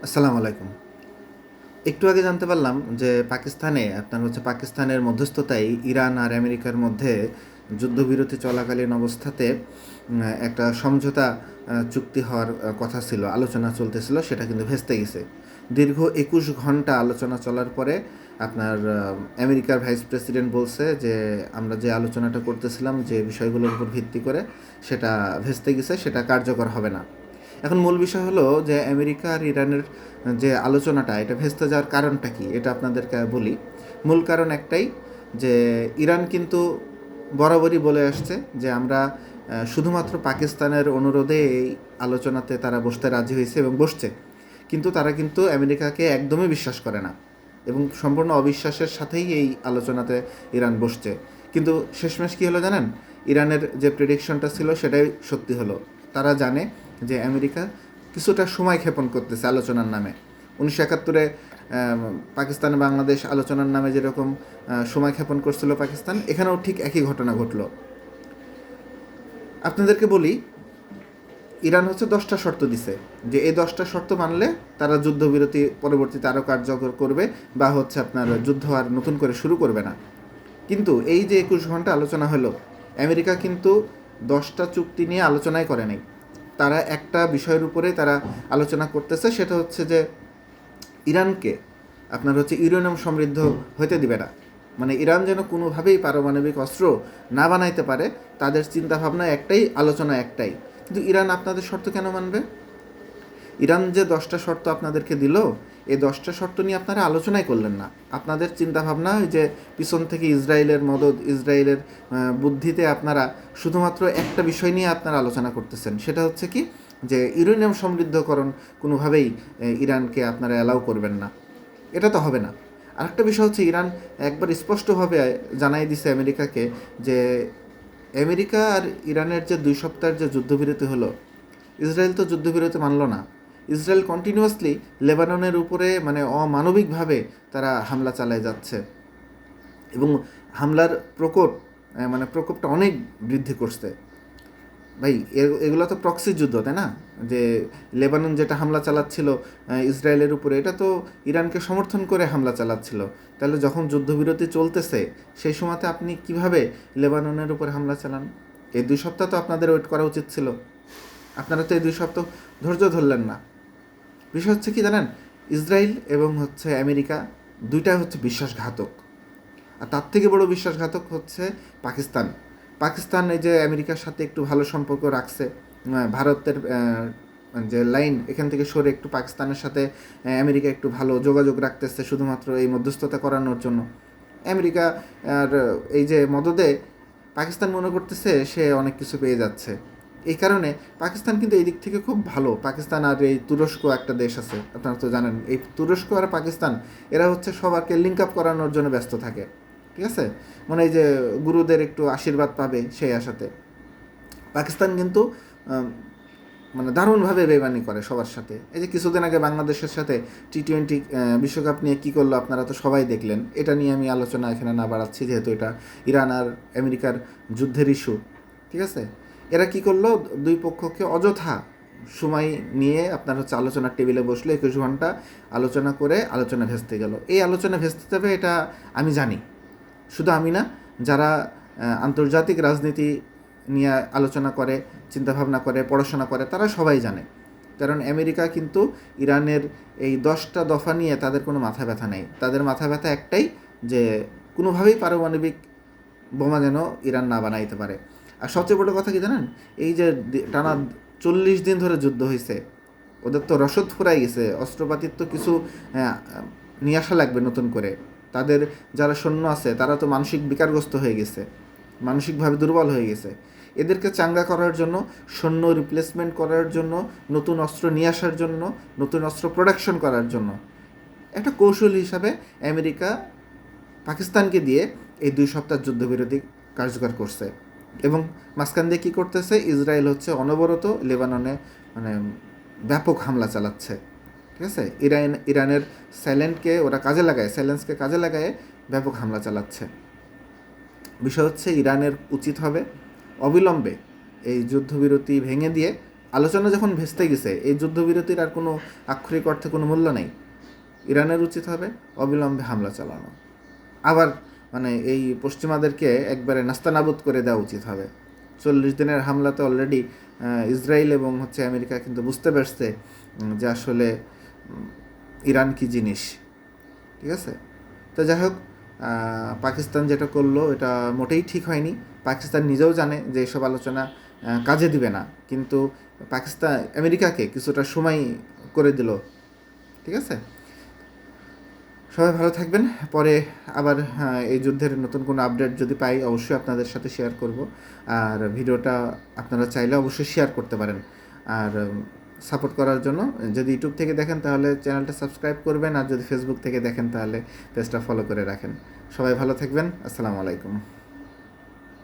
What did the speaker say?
আসসালামু আলাইকুম। একটু আগে জানতে পারলাম যে পাকিস্তানের মধ্যস্থতায় ইরান আর আমেরিকার মধ্যে যুদ্ধবিরতি চলাকালীন অবস্থাতে একটা সমঝোতা চুক্তি হওয়ার কথা ছিল, আলোচনা চলতেছিল, সেটা কিন্তু ভেস্তে গেছে। দীর্ঘ 21 ঘন্টা আলোচনা চলার পরে আমেরিকার ভাইস প্রেসিডেন্ট বলছে যে আমরা যে আলোচনাটা করতেছিলাম যে বিষয়গুলোর উপর ভিত্তি করে সেটা ভেস্তে গেছে, সেটা কার্যকর হবে না। এখন মূল বিষয় হলো যে আমেরিকা আর ইরানের যে আলোচনাটা এটা ভেস্তে যাওয়ার কারণটা কি এটা আপনাদেরকে বলি। মূল কারণ একটাই, যে ইরান কিন্তু বরাবরই বলে আসছে যে আমরা শুধুমাত্র পাকিস্তানের অনুরোধে এই আলোচনাতে তারা বসতে রাজি হয়েছে এবং বসছে, কিন্তু তারা কিন্তু আমেরিকাকে একদমই বিশ্বাস করে না এবং সম্পূর্ণ অবিশ্বাসের সাথেই এই আলোচনাতে ইরান বসছে। কিন্তু শেষমেশ কী হলো জানেন? ইরানের যে প্রেডিকশনটা ছিল সেটাই সত্যি হলো। তারা জানে যে আমেরিকা কিছুটা সময় ক্ষেপণ করতেছে আলোচনার নামে। 1971-এ পাকিস্তান বাংলাদেশ আলোচনার নামে যেরকম সময় ক্ষেপণ করছিল পাকিস্তান, এখানেও ঠিক একই ঘটনা ঘটল। আপনাদেরকে বলি, ইরান হচ্ছে 10টা শর্ত দিছে যে এই 10টা শর্ত মানলে তারা যুদ্ধবিরতি পরবর্তীতে আরও কার্যকর করবে, বা হচ্ছে আপনার যুদ্ধ আর নতুন করে শুরু করবে না। কিন্তু এই যে 21 ঘন্টা আলোচনা হলো, আমেরিকা কিন্তু 10টা চুক্তি নিয়ে আলোচনাই করে নাই। তারা একটা বিষয়ের উপরে তারা আলোচনা করতেছে, সেটা হচ্ছে যে ইরানকে ইউরেনিয়াম সমৃদ্ধ হইতে দিবে না। মানে ইরান যেন কোনোভাবেই পারমাণবিক অস্ত্র না বানাইতে পারে, তাদের চিন্তাভাবনা একটাই, আলোচনা একটাই। কিন্তু ইরান আপনাদের শর্ত কেন মানবে? ইরান যে 10টা শর্ত আপনাদেরকে দিল, এই 10টা শর্ত নিয়ে আপনারা আলোচনাই করলেন না। আপনাদের চিন্তাভাবনা ওই যে পিছন থেকে ইসরায়েলের মদদ, ইসরায়েলের বুদ্ধিতে আপনারা শুধুমাত্র একটা বিষয় নিয়ে আপনারা আলোচনা করতেছেন, সেটা হচ্ছে কি, যে ইউরেনিয়াম সমৃদ্ধকরণ কোনোভাবেই ইরানকে আপনারা অ্যালাউ করবেন না। এটা তো হবে না। আরেকটা বিষয় হচ্ছে, ইরান একবার স্পষ্টভাবে জানাই দিছে আমেরিকাকে যে আমেরিকা আর ইরানের যে 2 সপ্তাহের যে যুদ্ধবিরতি হলো, ইসরায়েল তো যুদ্ধবিরতি মানল না। ইসরায়েল কন্টিনিউয়াসলি লেবাননের উপরে মানে অমানবিকভাবে তারা হামলা চালায় যাচ্ছে এবং হামলার প্রকোপটা অনেক বৃদ্ধি করছে। ভাই, এগুলো তো প্রক্সি যুদ্ধ, তাই না? যে লেবানন যেটা হামলা চালাচ্ছিল ইসরায়েলের উপরে, এটা তো ইরানকে সমর্থন করে হামলা চালাচ্ছিল। তাহলে যখন যুদ্ধবিরতি চলতেছে সেই সময়তে আপনি কিভাবে লেবাননের উপরে হামলা চালান? এই 2 সপ্তাহ তো আপনাদের ওয়েট করা উচিত ছিল। আপনারা তো এই 2 সপ্তাহ ধৈর্য ধরলেন না। বিষয় হচ্ছে কি জানেন? ইসরায়েল এবং হচ্ছে আমেরিকা, দুইটাই হচ্ছে বিশ্বাসঘাতক। আর তার থেকে বড় বিশ্বাসঘাতক হচ্ছে পাকিস্তান। পাকিস্তান এই যে আমেরিকার সাথে একটু ভালো সম্পর্ক রাখছে, ভারতের যে লাইন এখান থেকে সরে একটু পাকিস্তানের সাথে আমেরিকা একটু ভালো যোগাযোগ রাখতেছে শুধুমাত্র এই মধ্যস্থতা করানোর জন্য। আমেরিকা আর এই যে মদদে পাকিস্তান মনে করতেছে সে অনেক কিছু পেয়ে যাচ্ছে। এই কারণে পাকিস্তান কিন্তু এই দিক থেকে খুব ভালো। পাকিস্তান আর এই তুরস্ক একটা দেশ আছে, আপনারা তো জানেন, এই তুরস্ক আর পাকিস্তান এরা হচ্ছে সবাইকে লিঙ্ক আপ করানোর জন্য ব্যস্ত থাকে। ঠিক আছে? মানে এই যে গুরুদের একটু আশীর্বাদ পাবে সেই আশাতে পাকিস্তান কিন্তু আম, মানে দারুণভাবে বেইমানি করে সবার সাথে। এই যে কিছুদিন আগে বাংলাদেশের সাথে টি-20 বিশ্বকাপ নিয়ে কী করলো আপনারা তো সবাই দেখলেন। এটা নিয়ে আমি আলোচনা এখানে না বাড়াচ্ছি, যেহেতু এটা ইরান আর আমেরিকার যুদ্ধের ইস্যু। ঠিক আছে? এরা কী করলো, দুই পক্ষকে অযথা সময় নিয়ে আপনার হচ্ছে আলোচনার টেবিলে বসলো, 21 ঘন্টা আলোচনা করে আলোচনা ভেস্তে গেল। এই আলোচনা ভেস্তে যাবে এটা আমি জানি। শুধু আমি না, যারা আন্তর্জাতিক রাজনীতি নিয়ে আলোচনা করে, চিন্তাভাবনা করে, পড়াশোনা করে, তারা সবাই জানে। কারণ আমেরিকা কিন্তু ইরানের এই 10টা দফা নিয়ে তাদের কোনো মাথা ব্যথা নেই। তাদের মাথা ব্যথা একটাই, যে কোনোভাবেই পারমাণবিক বোমা যেন ইরান না বানাইতে পারে। আর সবচেয়ে বড় কথা কি জানেন? এই যে টানা 40 দিন ধরে যুদ্ধ হয়েছে, ওদের তো রসদ ফুরাই গেছে, অস্ত্রপাতির তো কিছু নিয়ে আসা লাগবে নতুন করে। তাদের যারা সৈন্য আছে তারা তো মানসিক বিকারগ্রস্ত হয়ে গেছে, মানসিকভাবে দুর্বল হয়ে গেছে। এদেরকে চাঙ্গা করার জন্য, সৈন্য রিপ্লেসমেন্ট করার জন্য, নতুন অস্ত্র নিয়ে আসার জন্য, নতুন অস্ত্র প্রোডাকশন করার জন্য একটা কৌশল হিসাবে আমেরিকা পাকিস্তানকে দিয়ে এই 2 সপ্তাহ যুদ্ধবিরতি কার্যকর করছে। এবং মাঝখান দিয়ে কী করতেছে, ইসরায়েল হচ্ছে অনবরত লেবাননে মানে ব্যাপক হামলা চালাচ্ছে। ঠিক আছে? ইরানের সাইলেন্সকে কাজে লাগায় ব্যাপক হামলা চালাচ্ছে। বিষয় হচ্ছে, ইরানের উচিত হবে অবিলম্বে এই যুদ্ধবিরতি ভেঙে দিয়ে আলোচনা যখন ভেস্তে গেছে, এই যুদ্ধবিরতির আর কোনো আক্ষরিক অর্থে কোনো মূল্য নেই। ইরানের উচিত হবে অবিলম্বে হামলা চালানো, আবার মানে এই পশ্চিমাদেরকে একবারে নাস্তানাবুদ করে দেওয়া উচিত হবে। 40 দিনের হামলাতে অলরেডি ইসরায়েল এবং হচ্ছে আমেরিকা কিন্তু বুঝতে পারছে যে আসলে ইরান কী জিনিস। ঠিক আছে, তো যাই হোক, পাকিস্তান যেটা করলো এটা মোটেই ঠিক হয়নি। পাকিস্তান নিজেও জানে যে এসব আলোচনা কাজে দিবে না, কিন্তু পাকিস্তান আমেরিকাকে কিছুটা সময় করে দিল। ঠিক আছে, সবাই ভালো থাকবেন। পরে আবার এই যুদ্ধের নতুন কোনো আপডেট যদি পাই অবশ্যই আপনাদের সাথে শেয়ার করব। আর ভিডিওটা আপনারা চাইলে অবশ্যই শেয়ার করতে পারেন। আর সাপোর্ট করার জন্য যদি ইউটিউব থেকে দেখেন তাহলে চ্যানেলটা সাবস্ক্রাইব করবেন, আর যদি ফেসবুক থেকে দেখেন তাহলে পেজটা ফলো করে রাখেন। সবাই ভালো থাকবেন। আসসালামু আলাইকুম।